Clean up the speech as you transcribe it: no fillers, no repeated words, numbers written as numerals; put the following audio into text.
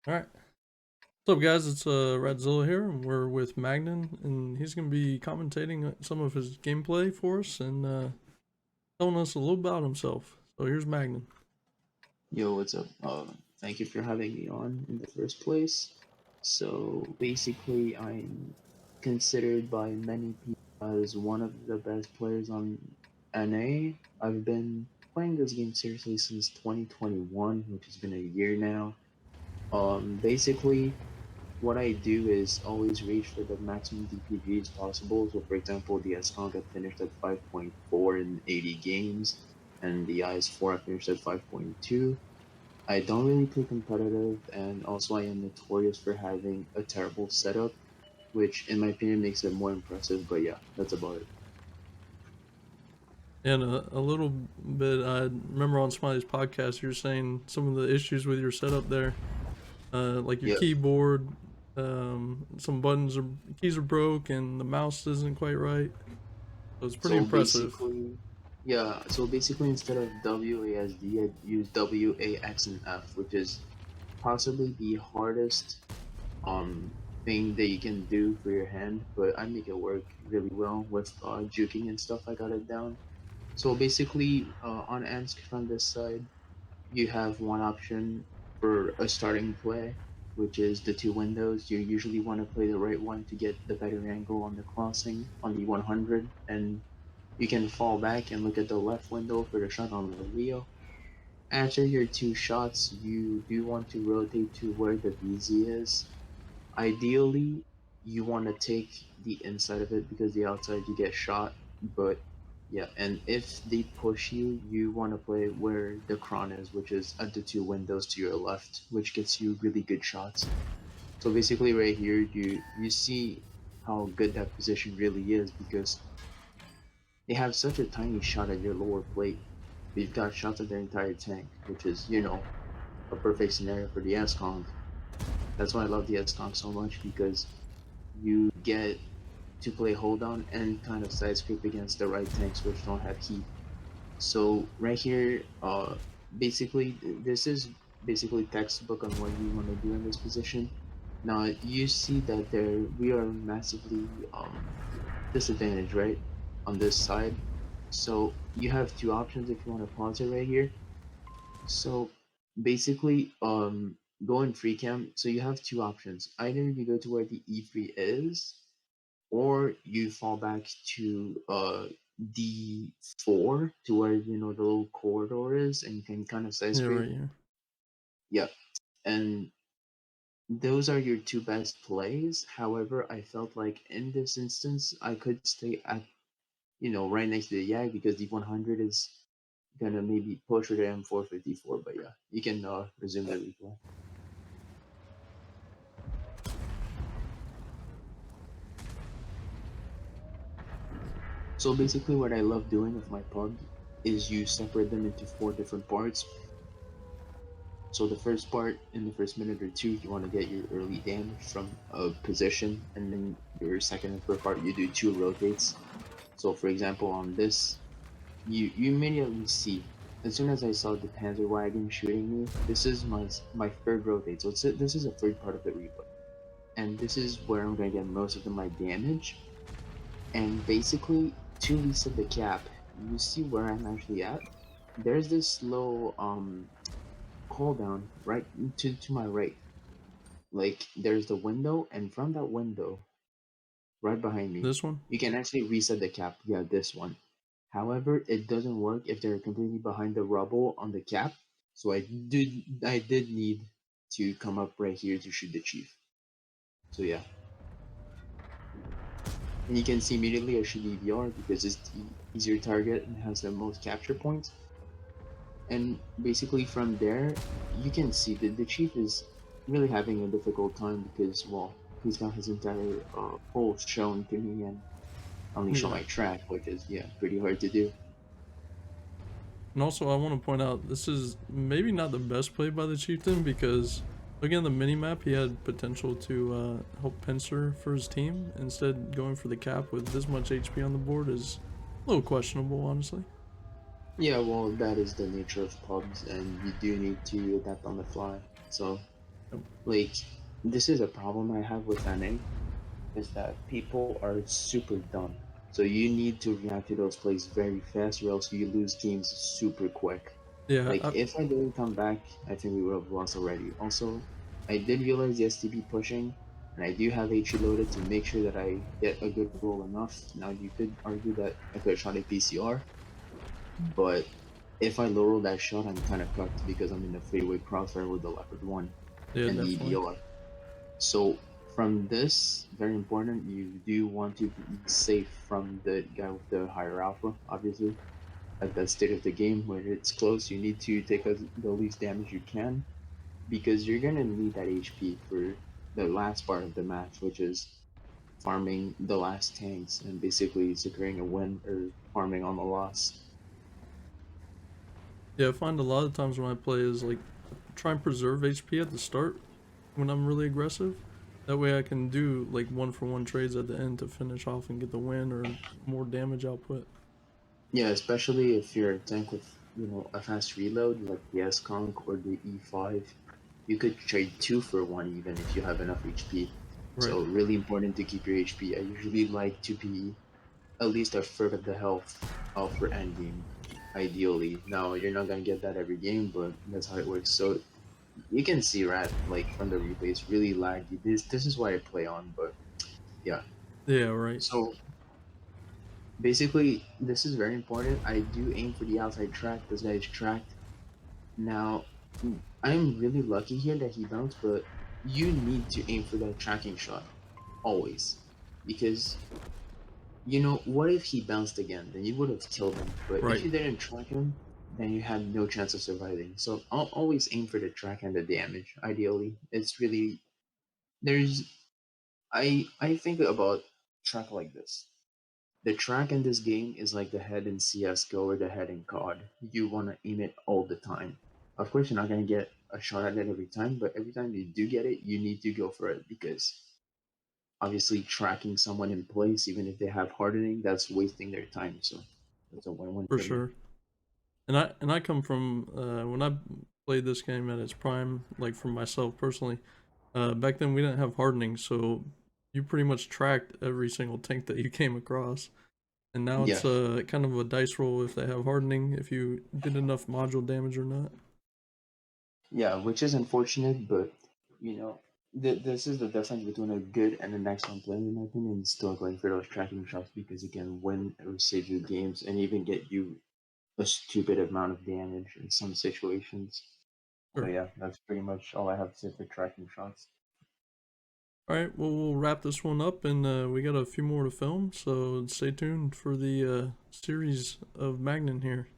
All right. What's up, guys? It's Radzilla here, and we're with Magnan, and he's going to be commentating some of his gameplay for us and telling us a little about himself. So here's Magnan. Yo, what's up? Thank you for having me on in the first place. So basically, I'm considered by many people as one of the best players on NA. I've been playing this game seriously since 2021, which has been a year now. Basically, what I do is always reach for the maximum DPGs possible. So, for example, the S-Con got finished at 5.4 in 80 games, and the IS-4 I finished at 5.2. I don't really play competitive, and also I am notorious for having a terrible setup, which in my opinion makes it more impressive. But yeah, that's about it. And a little bit, I remember on Smiley's podcast, you were saying some of the issues with your setup there, like your Yeah. keyboard, some keys are broke, and the mouse isn't quite right. So it's pretty So impressive. basically, instead of WASD, I use WAX and F, which is possibly the hardest um thing that you can do for your hand, but I make it work really well with juking and stuff. I got it down. So basically, on Ansk from this side, you have one option for a starting play, which is the two windows. You usually want to play the right one to get the better angle on the crossing on the 100, and you can fall back and look at the left window for the shot on the Leo. After your two shots, you do want to rotate to where the VZ is. Ideally, you want to take the inside of it because the outside you get shot, but yeah, and if they push you, you want to play where the cron is, which is at the two windows to your left, which gets you really good shots. So basically, right here, you see how good that position really is because they have such a tiny shot at your lower plate. They've got shots at their entire tank, which is a perfect scenario for the S-Kong. That's why I love the S-Kong so much because you get to play hold on and kind of side script against the right tanks which don't have heat. So right here, basically this is basically textbook on what you want to do in this position. Now you see that we are massively disadvantaged, right, on this side. So you have two options if you want to pause it right here. So basically, go in free cam. So you have two options. Either you go to where the E3 is, or you fall back to D4 to where the little corridor is, and you can kind of side Yeah, scrape. right here. Yep, and those are your two best plays. However, I felt like in this instance, I could stay at right next to the Yag because the 100 is gonna maybe push with the M454. But yeah, you can resume the replay. So basically, what I love doing with my pub is you separate them into four different parts. So the first part, in the first minute or two, you want to get your early damage from a position, and then your second and third part, you do two rotates. So for example, on this, you immediately see, as soon as I saw the Panzer wagon shooting me, this is my third rotate. So this is a third part of the replay, and this is where I'm gonna get most of my damage. And basically, to reset the cap, you see where I'm actually at. There's this little cooldown right to my right. Like there's the window, and from that window, right behind me, This one? you can actually reset the cap. Yeah, this one. However, it doesn't work if they're completely behind the rubble on the cap. So I did need to come up right here to shoot the chief. So yeah, and you can see immediately I shoot EVR because it's the easier target and has the most capture points. And basically from there, you can see that the chief is really having a difficult time because, well, he's got his entire pole shown to me and only show Yeah. my track, which is, yeah, pretty hard to do. And also, I want to point out this is maybe not the best play by the Chieftain because, again, the mini map he had potential to help pincer for his team. Instead, going for the cap with this much HP on the board is a little questionable, honestly. Yeah, well, that is the nature of pubs, and you do need to adapt on the fly. So, Like, this is a problem I have with NA, is that people are super dumb. So you need to react to those plays very fast, or else you lose games super quick. Yeah, Like, if I didn't come back, I think we would have lost already. Also, I did realize the STB pushing, and I do have HE loaded to make sure that I get a good roll enough. Now, you could argue that I could have shot a PCR, but if I low roll that shot, I'm kind of cooked because I'm in the fadeaway crossfire with the Leopard 1 yeah, and the definitely. EBR. So from this, very important, you do want to be safe from the guy with the higher alpha, obviously. At that state of the game where it's close, you need to take the least damage you can because you're gonna need that HP for the last part of the match, which is farming the last tanks and basically securing a win or farming on the loss. Yeah, I find a lot of times when I play is like try and preserve HP at the start when I'm really aggressive. That way I can do like one for one trades at the end to finish off and get the win or more damage output. Yeah, especially if you're a tank with, a fast reload like the S-Conk or the E5, you could trade two for one even if you have enough HP. Right. So really important to keep your HP. I usually like to be at least a third of the health for endgame, ideally. Now you're not gonna get that every game, but that's how it works. So you can see Rat like from the replays really laggy. This is why I play on, but yeah. Yeah, right. So basically, this is very important. I do aim for the outside track. This guy is tracked. Now, I'm really lucky here that he bounced, but you need to aim for that tracking shot always, because what if he bounced again? Then you would have killed him. But if Right. you didn't track him, then you had no chance of surviving. So I'll always aim for the track and the damage. Ideally, it's really there's I think about track like this. The track in this game is like the head in CS:GO or the head in COD. You want to aim it all the time. Of course, you're not going to get a shot at it every time, but every time you do get it, you need to go for it because obviously tracking someone in place, even if they have hardening, that's wasting their time. So that's a win-win For for me. sure. And I come from when I played this game at its prime, like for myself personally. Back then we didn't have hardening, so you pretty much tracked every single tank that you came across. And now Yeah, it's kind of a dice roll if they have hardening, if you did enough module damage or not. yeah, which is unfortunate, but you know, this is the difference between a good and an excellent player, in my opinion. Still going for those tracking shots because it can win or save you games and even get you a stupid amount of damage in some situations. So Sure. yeah, that's pretty much all I have to say for tracking shots. All right, well, we'll wrap this one up, and we got a few more to film, so stay tuned for the series of Magnan here.